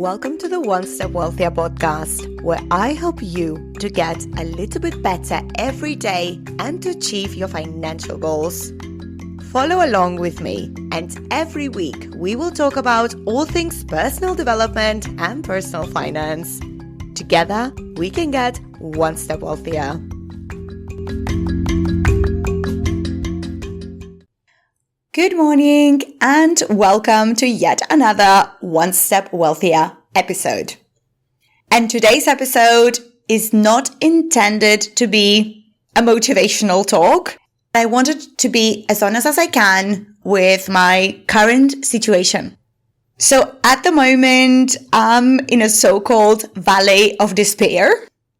Welcome to the One Step Wealthier podcast, where I help you to get a little bit better every day and to achieve your financial goals. Follow along with me, and every week we will talk about all things personal development and personal finance. Together, we can get one step wealthier. Good morning and welcome to yet another One Step Wealthier episode. And today's episode is not intended to be a motivational talk. I wanted to be as honest as I can with my current situation. So at the moment, I'm in a so-called valley of despair.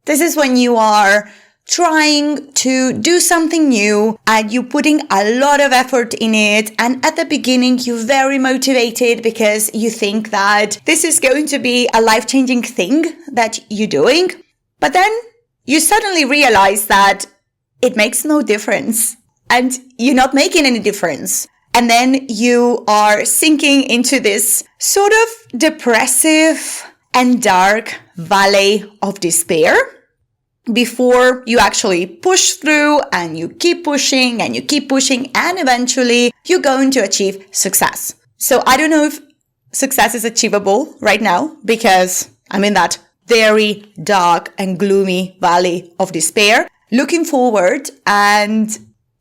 This is when you are trying to do something new and you're putting a lot of effort in it. And at the beginning, you're very motivated because you think that this is going to be a life-changing thing that you're doing. But then you suddenly realize that it makes no difference and you're not making any difference. And then you are sinking into this sort of depressive and dark valley of despair before you actually push through and you keep pushing and you keep pushing and eventually you're going to achieve success. So I don't know if success is achievable right now because I'm in that very dark and gloomy valley of despair, looking forward and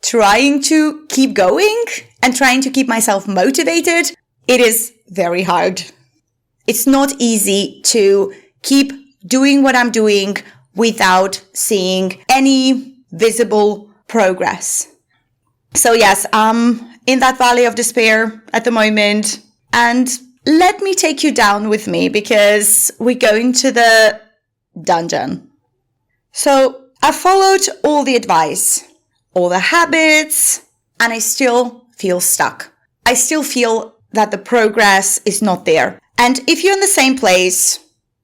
trying to keep going and trying to keep myself motivated. It is very hard. It's not easy to keep doing what I'm doing without seeing any visible progress. So yes, I'm in that valley of despair at the moment. And let me take you down with me because we're going to the dungeon. So I followed all the advice, all the habits, and I still feel stuck. I still feel that the progress is not there. And if you're in the same place,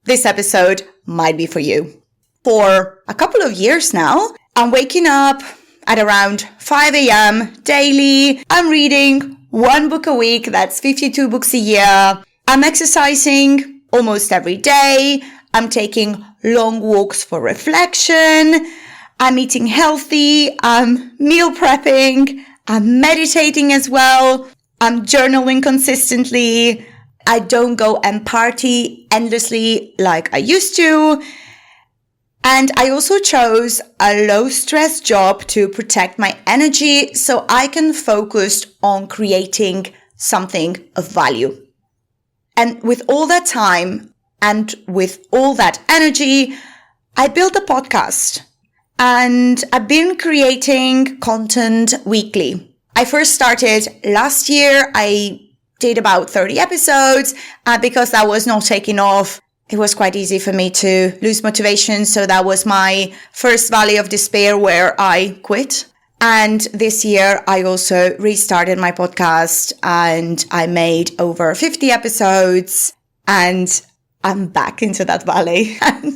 this episode might be for you. For a couple of years now, I'm waking up at around 5 a.m. daily. I'm reading one book a week. That's 52 books a year. I'm exercising almost every day. I'm taking long walks for reflection. I'm eating healthy. I'm meal prepping. I'm meditating as well. I'm journaling consistently. I don't go and party endlessly like I used to. And I also chose a low-stress job to protect my energy so I can focus on creating something of value. And with all that time and with all that energy, I built a podcast. And I've been creating content weekly. I first started last year. I did about 30 episodes. Because that was not taking off, it was quite easy for me to lose motivation. So that was my first valley of despair where I quit. And this year, I also restarted my podcast and I made over 50 episodes and I'm back into that valley. And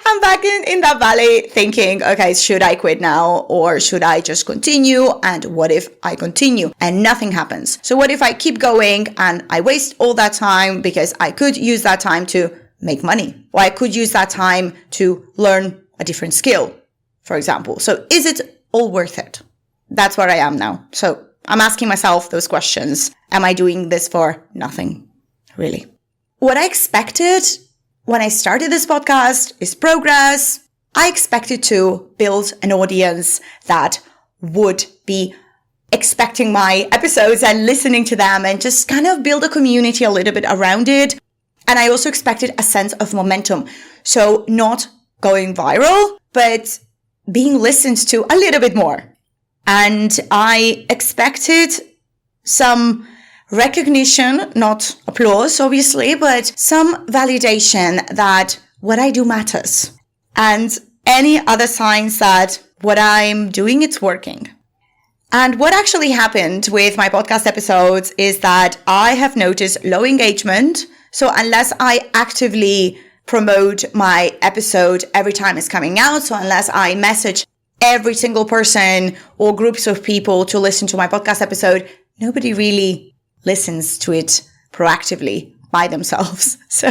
I'm back in that valley thinking, okay, should I quit now or should I just continue? And what if I continue and nothing happens? So what if I keep going and I waste all that time because I could use that time to make money, or I could use that time to learn a different skill, for example. So is it all worth it? That's where I am now. So I'm asking myself those questions. Am I doing this for nothing? Really? What I expected when I started this podcast is progress. I expected to build an audience that would be expecting my episodes and listening to them and just kind of build a community a little bit around it. And I also expected a sense of momentum. So not going viral, but being listened to a little bit more. And I expected some recognition, not applause, obviously, but some validation that what I do matters. And any other signs that what I'm doing, it's working. And what actually happened with my podcast episodes is that I have noticed low engagement. So unless I actively promote my episode every time it's coming out, so unless I message every single person or groups of people to listen to my podcast episode, nobody really listens to it proactively by themselves. So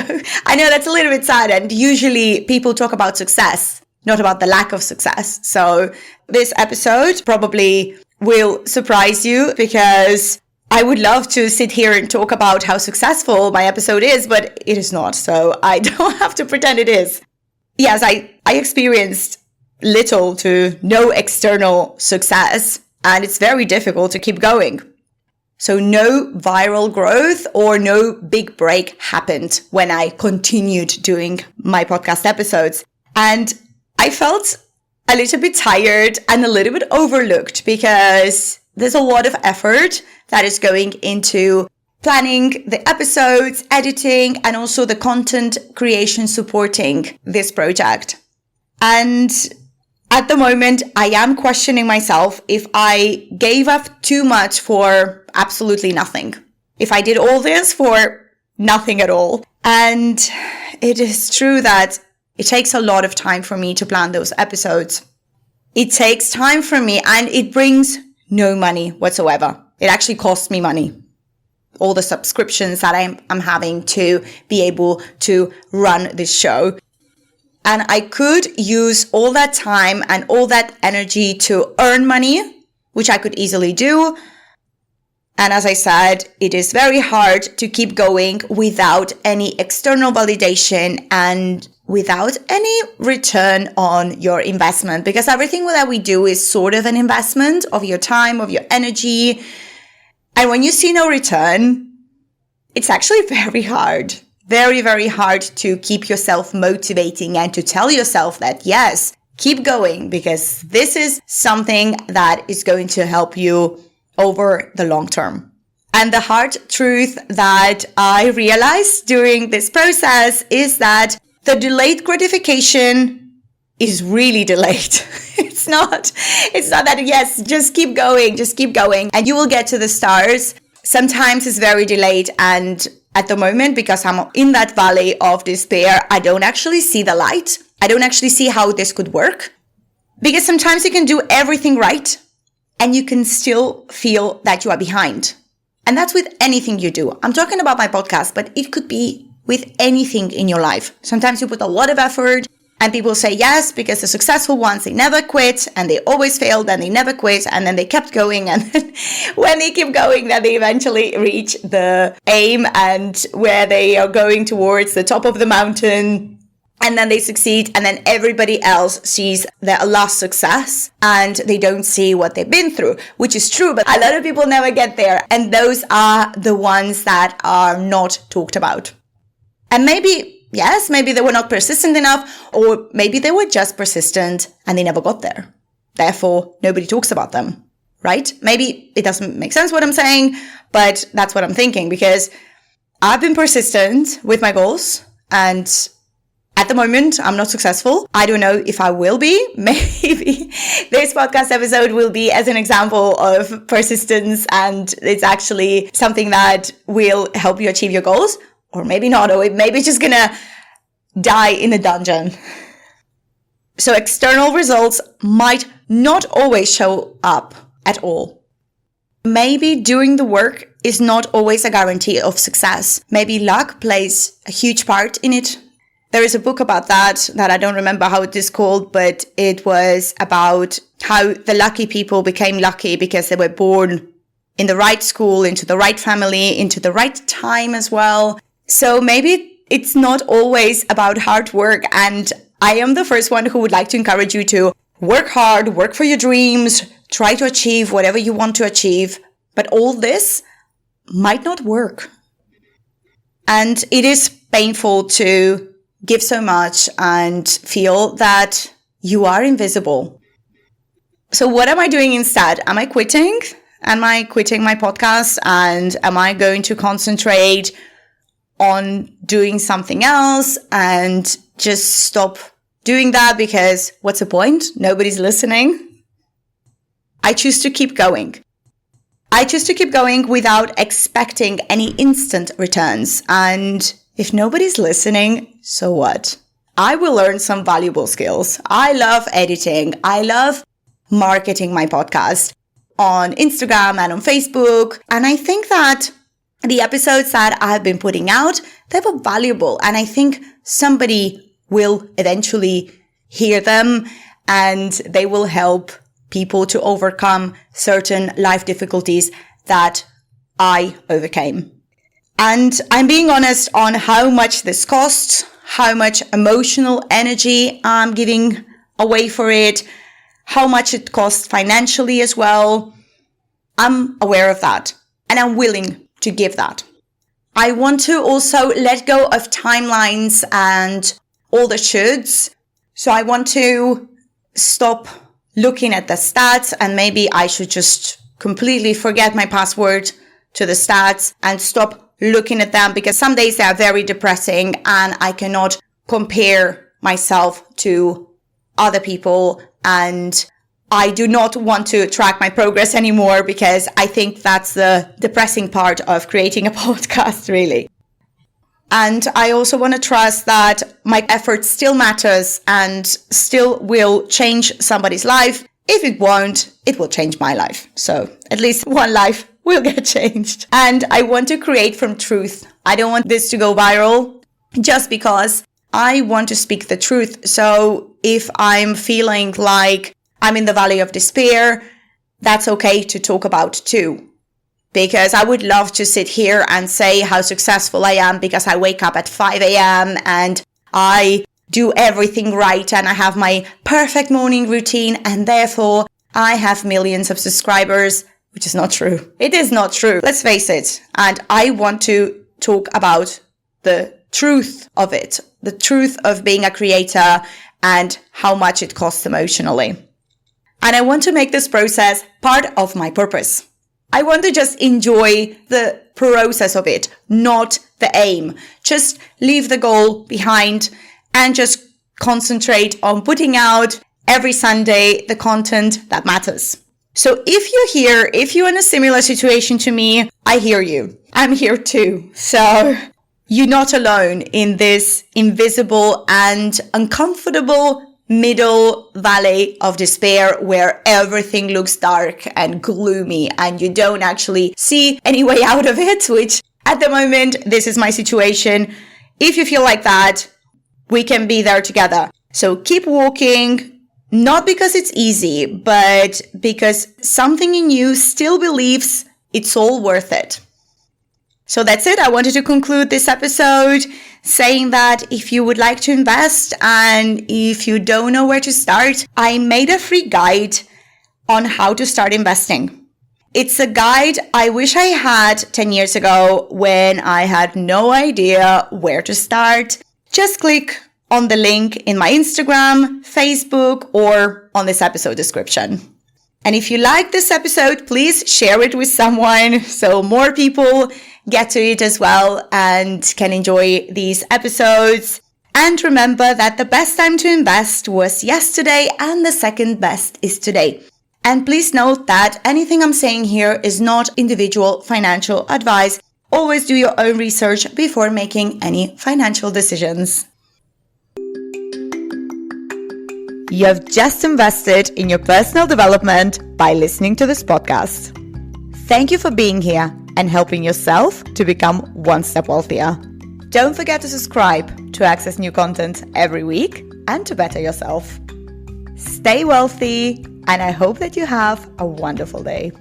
I know that's a little bit sad. And usually people talk about success, not about the lack of success. So this episode probably will surprise you, because I would love to sit here and talk about how successful my episode is, but it is not. So I don't have to pretend it is. Yes, I experienced little to no external success, and it's very difficult to keep going. So no viral growth or no big break happened when I continued doing my podcast episodes. And I felt a little bit tired and a little bit overlooked, because there's a lot of effort that is going into planning the episodes, editing, and also the content creation supporting this project. And at the moment, I am questioning myself if I gave up too much for absolutely nothing. If I did all this for nothing at all. And it is true that it takes a lot of time for me to plan those episodes. It takes time for me, and it brings no money whatsoever. It actually costs me money. All the subscriptions that I'm having to be able to run this show. And I could use all that time and all that energy to earn money, which I could easily do. And as I said, it is very hard to keep going without any external validation and without any return on your investment, because everything that we do is sort of an investment of your time, of your energy. And when you see no return, it's actually very hard, very, very hard to keep yourself motivating and to tell yourself that, yes, keep going, because this is something that is going to help you over the long term. And the hard truth that I realized during this process is that the delayed gratification is really delayed. It's not that, yes, just keep going, and you will get to the stars. Sometimes it's very delayed, and at the moment, because I'm in that valley of despair, I don't actually see the light. I don't actually see how this could work, because sometimes you can do everything right and you can still feel that you are behind. And that's with anything you do. I'm talking about my podcast, but it could be with anything in your life. Sometimes you put a lot of effort and people say yes, because the successful ones, they never quit, and they always failed and they never quit, and then they kept going. And then when they keep going, then they eventually reach the aim and where they are going towards the top of the mountain. And then they succeed, and then everybody else sees their last success and they don't see what they've been through, which is true, but a lot of people never get there. And those are the ones that are not talked about. And maybe they were not persistent enough, or maybe they were just persistent and they never got there. Therefore, nobody talks about them, right? Maybe it doesn't make sense what I'm saying, but that's what I'm thinking, because I've been persistent with my goals, and at the moment, I'm not successful. I don't know if I will be. Maybe this podcast episode will be as an example of persistence, and it's actually something that will help you achieve your goals. Or maybe not, or maybe it's just gonna die in a dungeon. So external results might not always show up at all. Maybe doing the work is not always a guarantee of success. Maybe luck plays a huge part in it. There is a book about that I don't remember how it is called, but it was about how the lucky people became lucky because they were born in the right school, into the right family, into the right time as well. So maybe it's not always about hard work. And I am the first one who would like to encourage you to work hard, work for your dreams, try to achieve whatever you want to achieve. But all this might not work. And it is painful to give so much and feel that you are invisible. So what am I doing instead? Am I quitting? Am I quitting my podcast? And am I going to concentrate on doing something else and just stop doing that, because what's the point? Nobody's listening. I choose to keep going. I choose to keep going without expecting any instant returns. And if nobody's listening, so what? I will learn some valuable skills. I love editing. I love marketing my podcast on Instagram and on Facebook. And I think that the episodes that I have been putting out, they were valuable. And I think somebody will eventually hear them and they will help people to overcome certain life difficulties that I overcame. And I'm being honest on how much this costs, how much emotional energy I'm giving away for it, how much it costs financially as well. I'm aware of that and I'm willing to give that. I want to also let go of timelines and all the shoulds. So I want to stop looking at the stats, and maybe I should just completely forget my password to the stats and stop looking at them, because some days they are very depressing and I cannot compare myself to other people, and I do not want to track my progress anymore, because I think that's the depressing part of creating a podcast, really. And I also want to trust that my effort still matters and still will change somebody's life. If it won't, it will change my life. So at least one life will get changed. And I want to create from truth. I don't want this to go viral just because I want to speak the truth. So if I'm feeling like I'm in the valley of despair, that's okay to talk about too. Because I would love to sit here and say how successful I am because I wake up at 5 a.m. and I do everything right and I have my perfect morning routine and therefore I have millions of subscribers, which is not true. It is not true. Let's face it. And I want to talk about the truth of it, the truth of being a creator and how much it costs emotionally. And I want to make this process part of my purpose. I want to just enjoy the process of it, not the aim. Just leave the goal behind and just concentrate on putting out every Sunday the content that matters. So if you're here, if you're in a similar situation to me, I hear you. I'm here too. So you're not alone in this invisible and uncomfortable middle valley of despair where everything looks dark and gloomy and you don't actually see any way out of it, which at the moment, this is my situation. If you feel like that, we can be there together. So keep walking, not because it's easy, but because something in you still believes it's all worth it. So that's it. I wanted to conclude this episode saying that if you would like to invest and if you don't know where to start, I made a free guide on how to start investing. It's a guide I wish I had 10 years ago when I had no idea where to start. Just click on the link in my Instagram, Facebook, or on this episode description. And if you like this episode, please share it with someone so more people get to it as well and can enjoy these episodes. And remember that the best time to invest was yesterday and the second best is today. And please note that anything I'm saying here is not individual financial advice. Always do your own research before making any financial decisions. You have just invested in your personal development by listening to this podcast. Thank you for being here and helping yourself to become one step wealthier. Don't forget to subscribe to access new content every week and to better yourself. Stay wealthy, and I hope that you have a wonderful day.